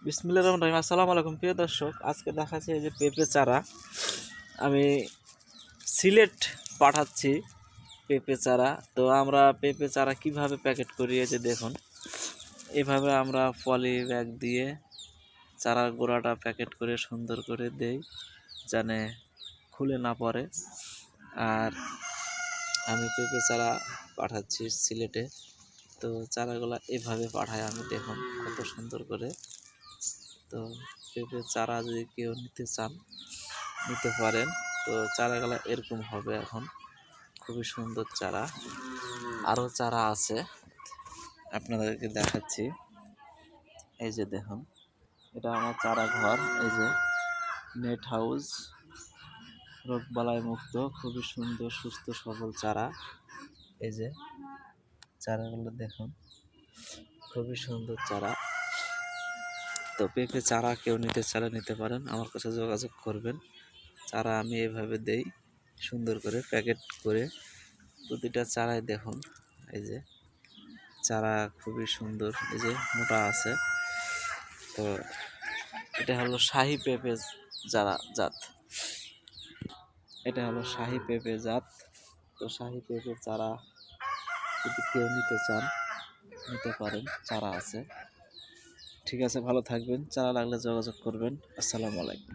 বিসমিল্লাহির রহমানির রহিম। আসসালামু আলাইকুম প্রিয় দর্শক, আজকে দেখাচ্ছে এই যে পেঁপে চারা আমি সিলেট পাঠাচ্ছি। পেঁপে চারা তো আমরা পেঁপে চারা কিভাবে প্যাকেট করি এই যে দেখুন, এভাবে আমরা পলি ব্যাগ দিয়ে চারার গোড়াটা প্যাকেট করে সুন্দর করে দেই যেন খুলে না পড়ে। আর আমি পেঁপে চারা পাঠাচ্ছি সিলেটে, তো চারাগুলো এভাবে পাঠাই আমি, দেখুন কত সুন্দর করে। তো পেঁপে চারা যদি কেউ নিতে চান নিতে পারেন। তো চারাগুলো এরকম হবে, এখন খুবই সুন্দর চারা। আরও চারা আছে আপনাদেরকে দেখাচ্ছি। এই যে দেখুন, এটা আমার চারা ঘর, এই যে নেট হাউস, রোগবালাই মুক্ত, খুবই সুন্দর সুস্থ সবল চারা। এই যে চারাগুলো দেখুন, খুবই সুন্দর চারা। তো পেঁপে চারা কেউ নিতে চাইলে নিতে পারেন, আমার কাছে যোগাযোগ করবেন। চারা আমি এভাবে দেই সুন্দর করে প্যাকেট করে। প্রতিটা চারায় দেখুন, এই যে চারা খুবই সুন্দর, এই যে মোটা আছে। তো এটা হলো শাহী পেঁপে জাত, এটা হলো শাহী পেঁপে জাত। তো শাহী পেঁপে চারা যদি কেউ নিতে চান নিতে পারেন, চারা আছে। ঠিক আছে, ভালো থাকবেন, চারা লাগলে যোগাযোগ করবেন। আসসালামু আলাইকুম।